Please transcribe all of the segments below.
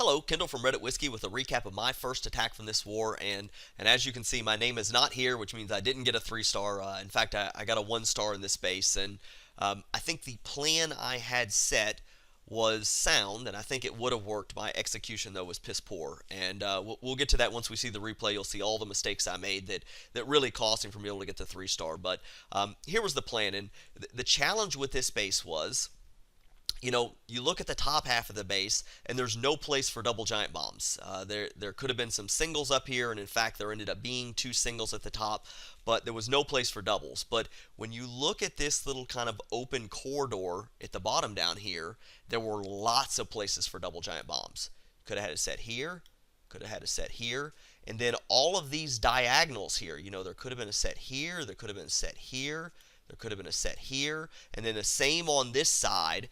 Hello, Kendall from Reddit Whiskey with a recap of my first attack from this war, and as you can see, my name is not here, which means I didn't get a 3-star. In fact, I got a 1-star in this base, and I think the plan I had set was sound, and I think it would have worked. My execution, though, was piss poor, and we'll get to that once we see the replay. You'll see all the mistakes I made that really cost me from being able to get the 3-star. But here was the plan, and the challenge with this base was, you look at the top half of the base, and there's no place for double giant bombs. There could have been some singles up here, and in fact, there ended up being 2 singles at the top, but there was no place for doubles. But when you look at this little kind of open corridor at the bottom down here, there were lots of places for double giant bombs. Could have had it set here, could have had it set here, and then all of these diagonals here, there could have been a set here, there could have been a set here, there could have been a set here, and then the same on this side,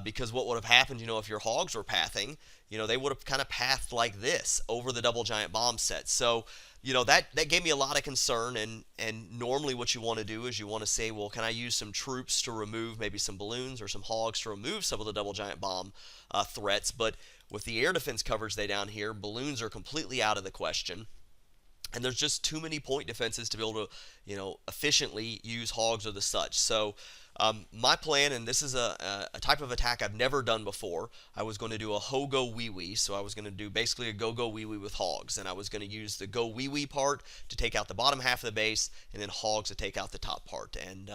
because what would have happened, if your hogs were pathing, they would have kind of pathed like this over the double giant bomb set. So, that gave me a lot of concern, and normally what you want to do is you want to say, well, can I use some troops to remove maybe some balloons or some hogs to remove some of the double giant bomb threats, but with the air defense coverage they down here, balloons are completely out of the question. And there's just too many point defenses to be able to, efficiently use hogs or the such. So my plan, and this is a type of attack I've never done before, I was going to do a HoGoWiWi. So I was going to do basically a GoGoWiWi with hogs. And I was going to use the GoWiWi part to take out the bottom half of the base, and then hogs to take out the top part. And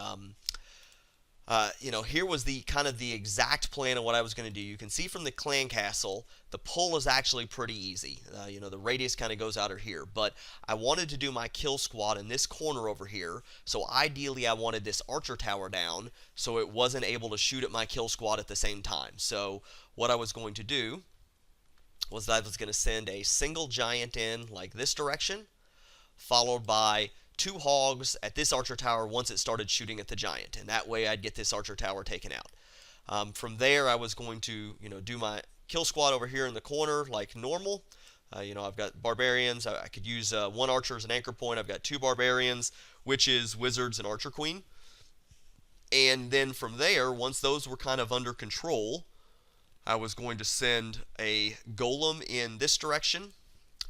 here was the kind of the exact plan of what I was going to do. You can see from the clan castle, the pull is actually pretty easy. The radius kind of goes out of here, but I wanted to do my kill squad in this corner over here. So ideally, I wanted this archer tower down so it wasn't able to shoot at my kill squad at the same time. So what I was going to do was I was going to send a single giant in like this direction, followed by 2 hogs at this archer tower once it started shooting at the giant, and that way I'd get this archer tower taken out. From there, I was going to do my kill squad over here in the corner like normal. I've got barbarians. I could use 1 archer as an anchor point. I've got 2 barbarians, witches, wizards, and archer queen. And then from there, once those were kind of under control, I was going to send a golem in this direction,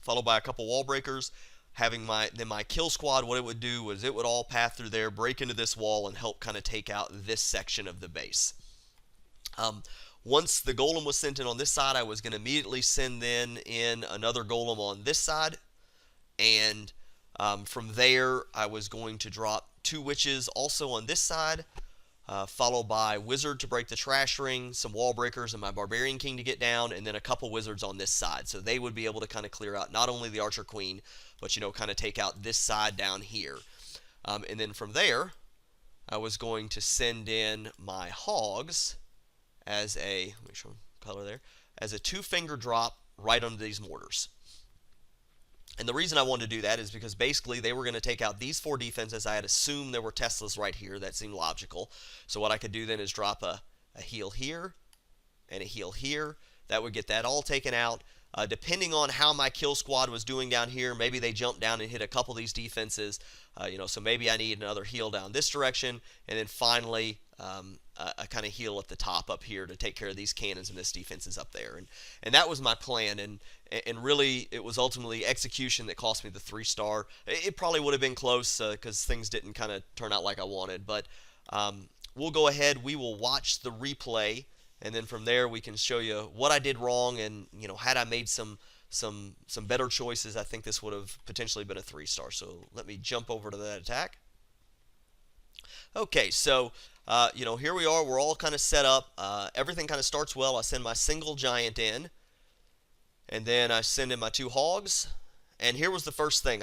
followed by a couple wall breakers. Having my kill squad, what it would do was it would all path through there, break into this wall, and help kind of take out this section of the base. Once the golem was sent in on this side, I was going to immediately send in another golem on this side, and from there I was going to drop 2 witches also on this side, followed by wizard to break the trash ring, some wall breakers, and my barbarian king to get down, and then a couple wizards on this side. So they would be able to kind of clear out not only the archer queen, but kind of take out this side down here. And then from there, I was going to send in my hogs as a, let me show color there, as a 2-finger drop right under these mortars. And the reason I wanted to do that is because basically they were going to take out these 4 defenses. I had assumed there were Teslas right here. That seemed logical. So what I could do then is drop a heal here and a heal here. That would get that all taken out. Depending on how my kill squad was doing down here, maybe they jumped down and hit a couple of these defenses. So maybe I need another heal down this direction. And then finally, a kind of heal at the top up here to take care of these cannons and this defense is up there. And that was my plan. And really, it was ultimately execution that cost me the 3-star. It probably would have been close because things didn't kind of turn out like I wanted. But we'll go ahead. We will watch the replay. And then from there, we can show you what I did wrong. And, had I made some better choices, I think this would have potentially been a 3-star. So let me jump over to that attack. Okay, so, here we are. We're all kind of set up. Everything kind of starts well. I send my single giant in. And then I send in my 2 hogs. And here was the first thing.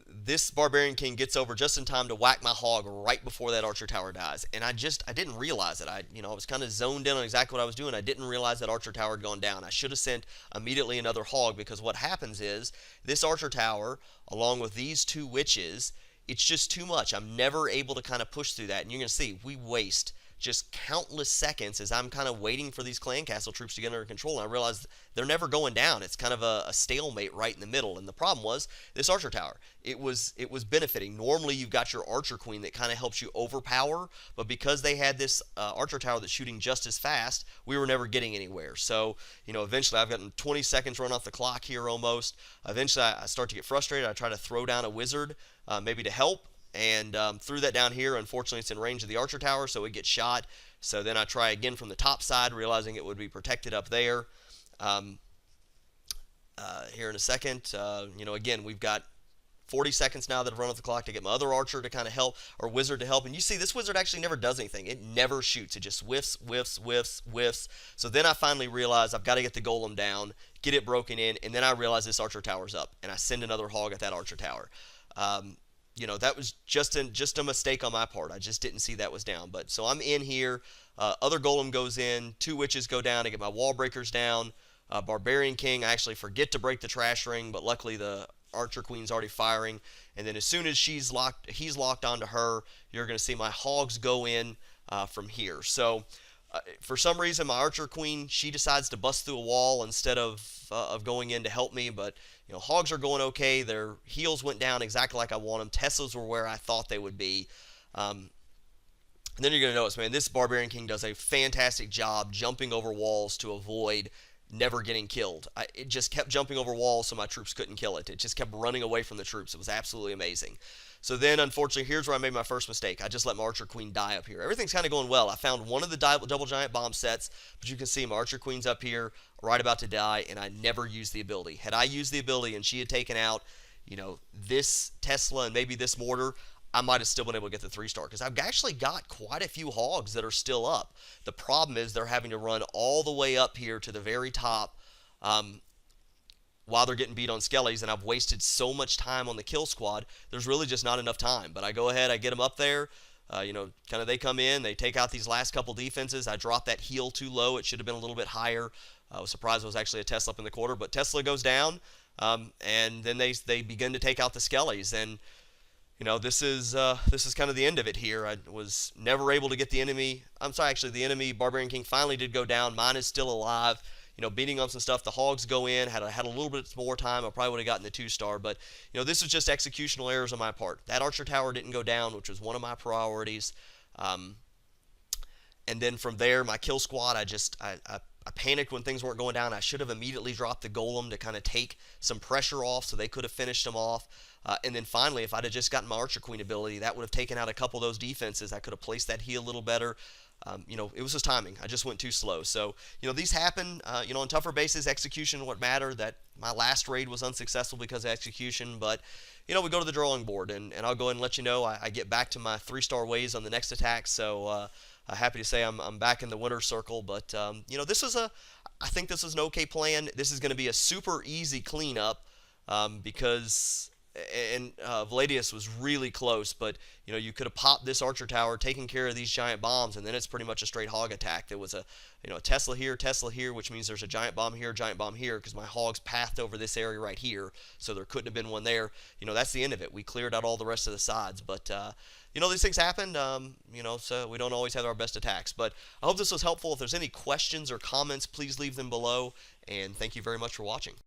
This barbarian king gets over just in time to whack my hog right before that archer tower dies. And I didn't realize it. I was kind of zoned in on exactly what I was doing. I didn't realize that archer tower had gone down. I should have sent immediately another hog, because what happens is this archer tower, along with these 2 witches, it's just too much. I'm never able to kind of push through that. And you're going to see we waste just countless seconds as I'm kind of waiting for these clan castle troops to get under control, and I realized they're never going down. It's kind of a stalemate right in the middle. And the problem was this archer tower. It was benefiting. Normally you've got your archer queen that kind of helps you overpower, but because they had this archer tower that's shooting just as fast, we were never getting anywhere. So eventually I've gotten 20 seconds run off the clock here almost. Eventually I start to get frustrated. I try to throw down a wizard, maybe to help, and threw that down here. Unfortunately, it's in range of the archer tower, so it gets shot. So then I try again from the top side, realizing it would be protected up there. Here in a second, again, we've got 40 seconds now that I've run off the clock to get my other archer to kind of help, or wizard to help. And you see, this wizard actually never does anything. It never shoots. It just whiffs, whiffs, whiffs, whiffs. So then I finally realize I've got to get the golem down, get it broken in, and then I realize this archer tower's up, and I send another hog at that archer tower. That was just a mistake on my part. I just didn't see that was down. But so I'm in here. Other golem goes in. 2 witches go down. I get my wall breakers down. Barbarian King, I actually forget to break the trash ring, but luckily the archer queen's already firing. And then as soon as he's locked onto her, you're going to see my hogs go in from here. So for some reason, my archer queen, she decides to bust through a wall instead of going in to help me. But hogs are going okay. Their heals went down exactly like I want them. Teslas were where I thought they would be. And then you're going to notice, man, this Barbarian King does a fantastic job jumping over walls to avoid never getting killed. It just kept jumping over walls so my troops couldn't kill it. It just kept running away from the troops. It was absolutely amazing. So then, unfortunately, here's where I made my first mistake. I just let my archer queen die up here. Everything's kind of going well. I found one of the double giant bomb sets, but you can see my archer queen's up here, right about to die, and I never used the ability. Had I used the ability and she had taken out, this Tesla and maybe this mortar, I might have still been able to get the 3-star, because I've actually got quite a few hogs that are still up. The problem is they're having to run all the way up here to the very top while they're getting beat on skellies, and I've wasted so much time on the kill squad. There's really just not enough time. But I go ahead, I get them up there. Kind of they come in, they take out these last couple defenses. I dropped that heal too low. It should have been a little bit higher. I was surprised it was actually a Tesla up in the quarter, but Tesla goes down, and then they begin to take out the skellies. And this is kind of the end of it here. I was never able to get the enemy. I'm sorry, actually, the enemy Barbarian King finally did go down. Mine is still alive. Beating on some stuff. The hogs go in. Had a little bit more time, I probably would have gotten the 2-star. But this was just executional errors on my part. That archer tower didn't go down, which was one of my priorities. And then from there, my kill squad, I panicked when things weren't going down. I should have immediately dropped the golem to kind of take some pressure off so they could have finished them off. And then finally, if I'd have just gotten my archer queen ability, that would have taken out a couple of those defenses. I could have placed that heal a little better. It was just timing. I just went too slow. So, these happen. On tougher bases, execution would matter. That my last raid was unsuccessful because of execution. But, we go to the drawing board, and I'll go ahead and let you know. I get back to my 3-star ways on the next attack. So, happy to say I'm back in the winner's circle. But, I think this is an okay plan. This is going to be a super easy cleanup because... And Vladius was really close, but you could have popped this archer tower, taken care of these giant bombs, and then it's pretty much a straight hog attack. There was a Tesla here, which means there's a giant bomb here, because my hogs pathed over this area right here, so there couldn't have been one there. That's the end of it. We cleared out all the rest of the sides, but these things happened. So we don't always have our best attacks. But I hope this was helpful. If there's any questions or comments, please leave them below, and thank you very much for watching.